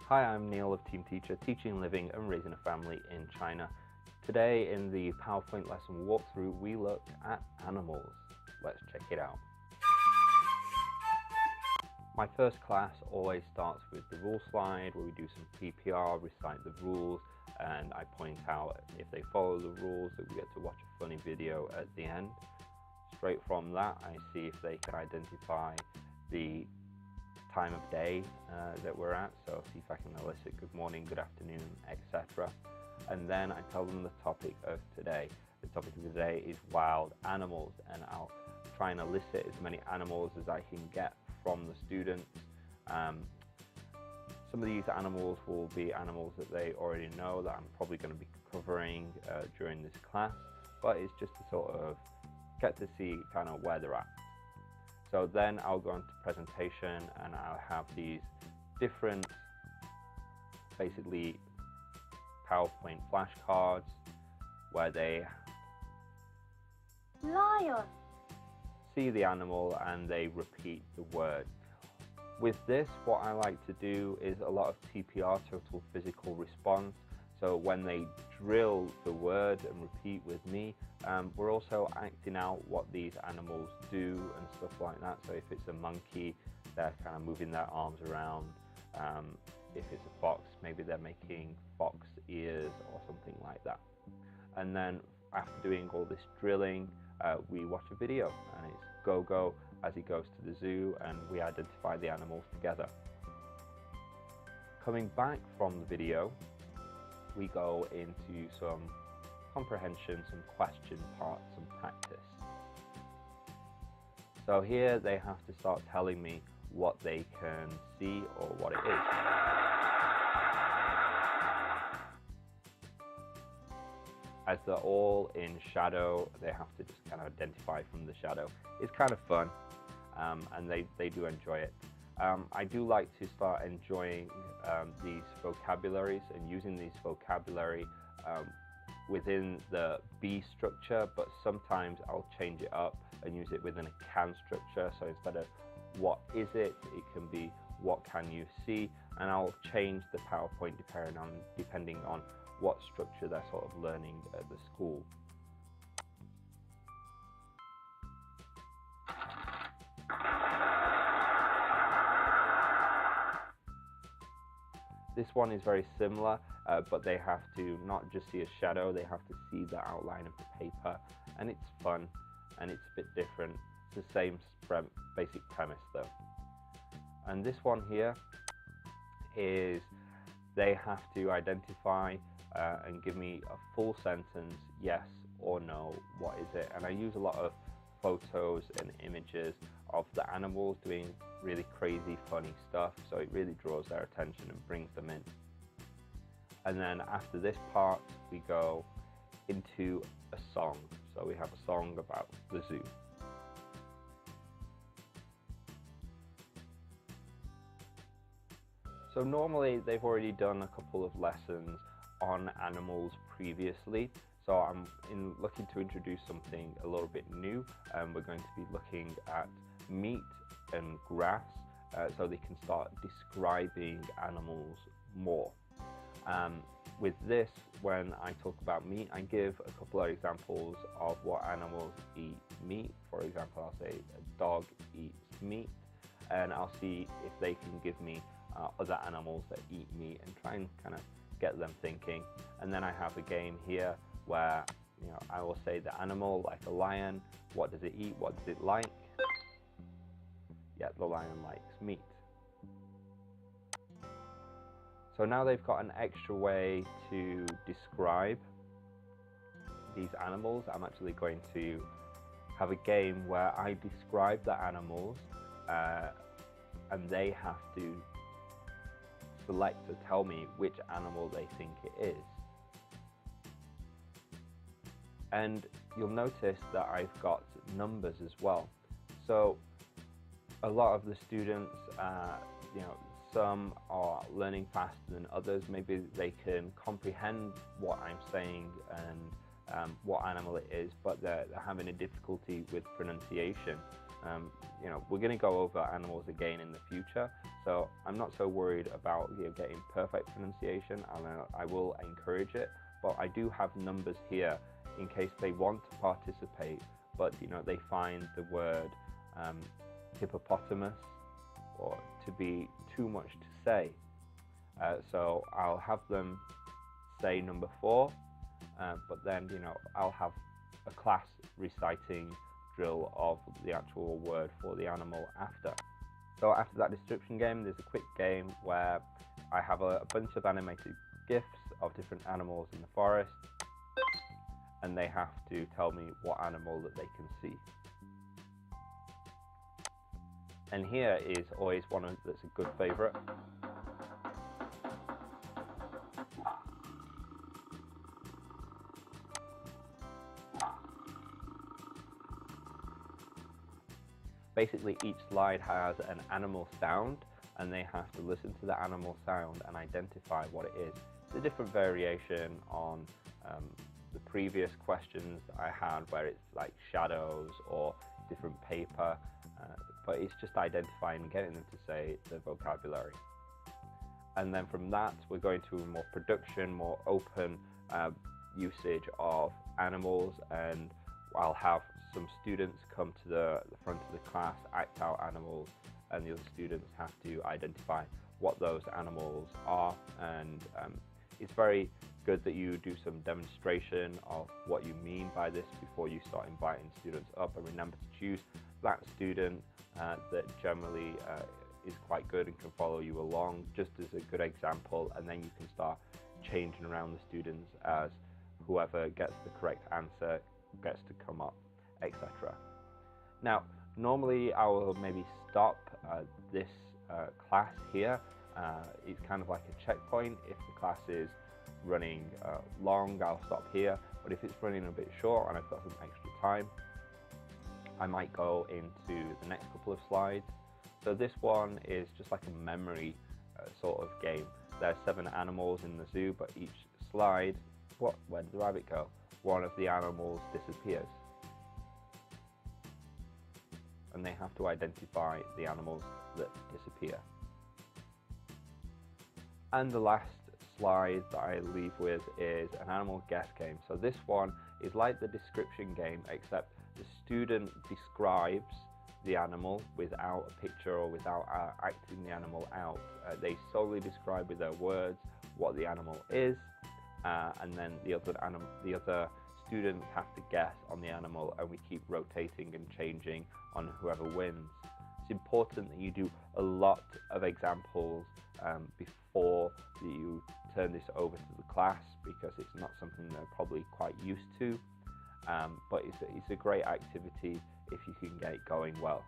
Hi, I'm Neil of TeamTeacher, teaching, living and raising a family in China. Today in the PowerPoint lesson walkthrough, we look at animals. Let's check it out. My first class always starts with the rule slide where we do some PPR, recite the rules, and I point out if they follow the rules that we get to watch a funny video at the end. Straight from that, I see if they can identify the time of day that we're at, so see if I can elicit good morning, good afternoon, etc. And then I tell them the topic of today. The topic of today is wild animals, and I'll try and elicit as many animals as I can get from the students. Some of these animals will be animals that they already know that I'm probably going to be covering during this class, but it's just to sort of get to see kind of where they're at. So then I'll go into presentation and I'll have these different, basically PowerPoint flashcards where they lion, see the animal and they repeat the word. With this, what I like to do is a lot of TPR, total physical response. So when they drill the word and repeat with me, we're also acting out what these animals do and stuff like that. So if it's a monkey, they're kind of moving their arms around. If it's a fox, maybe they're making fox ears or something like that. And then after doing all this drilling, we watch a video, and it's go as he goes to the zoo, and we identify the animals together. Coming back from the video, we go into some comprehension, some question parts, some practice. So here they have to start telling me what they can see or what it is. As they're all in shadow, they have to just kind of identify from the shadow. It's kind of fun, and they do enjoy it. I do like to start enjoying these vocabularies and using these vocabulary within the be structure, but sometimes I'll change it up and use it within a can structure. So instead of what is it, it can be what can you see, and I'll change the PowerPoint depending on what structure they're sort of learning at the school. This one is very similar, but they have to not just see a shadow, they have to see the outline of the paper, and it's fun and it's a bit different. It's the same basic premise though. And this one here is they have to identify and give me a full sentence, yes or no, what is it? And I use a lot of photos and images of the animals doing really crazy funny stuff, so it really draws their attention and brings them in. And then after this part we go into a song. So we have a song about the zoo. So normally they've already done a couple of lessons on animals previously, so I'm looking to introduce something a little bit new, and we're going to be looking at meat and grass, so they can start describing animals more. With this, when I talk about meat, I give a couple of examples of what animals eat meat. For example, I'll say a dog eats meat, and I'll see if they can give me other animals that eat meat and try and kind of get them thinking. And then I have a game here where I will say the animal, like a lion, what does it eat, what does it like? Yeah, the lion likes meat. So now they've got an extra way to describe these animals. I'm actually going to have a game where I describe the animals and they have to select or tell me which animal they think it is. And you'll notice that I've got numbers as well. So a lot of the students, some are learning faster than others. Maybe they can comprehend what I'm saying and what animal it is, but they're having a difficulty with pronunciation. You know, we're going to go over animals again in the future, so I'm not so worried about getting perfect pronunciation, and I will encourage it, but I do have numbers here in case they want to participate, but they find the word hippopotamus or to be too much to say. So I'll have them say number 4, but then I'll have a class reciting drill of the actual word for the animal after. So after that description game, there's a quick game where I have a bunch of animated GIFs of different animals in the forest, and they have to tell me what animal that they can see. And here is always one that's a good favorite. Basically, each slide has an animal sound, and they have to listen to the animal sound and identify what it is. It's a different variation on the previous questions I had, where it's like shadows or different paper, but it's just identifying and getting them to say the vocabulary. And then from that, we're going to a more production, more open usage of animals, and I'll have some students come to the front of the class, act out animals, and the other students have to identify what those animals are. And it's very good that you do some demonstration of what you mean by this before you start inviting students up, and remember to choose that student that generally is quite good and can follow you along, just as a good example, and then you can start changing around the students as whoever gets the correct answer gets to come up, etc. Now, normally I will maybe stop this class here. It's kind of like a checkpoint. If the class is running long, I'll stop here, but if it's running a bit short and I've got some extra time, I might go into the next couple of slides. So this one is just like a memory sort of game. There's 7 animals in the zoo, but each slide, where did the rabbit go? One of the animals disappears, and they have to identify the animals that disappear. And the last slide that I leave with is an animal guess game. So this one is like the description game, except the student describes the animal without a picture or without acting the animal out. They solely describe with their words what the animal is, and then the other students have to guess on the animal, and we keep rotating and changing on whoever wins. It's important that you do a lot of examples before you turn this over to the class, because it's not something they're probably quite used to, but it's a great activity if you can get it going well.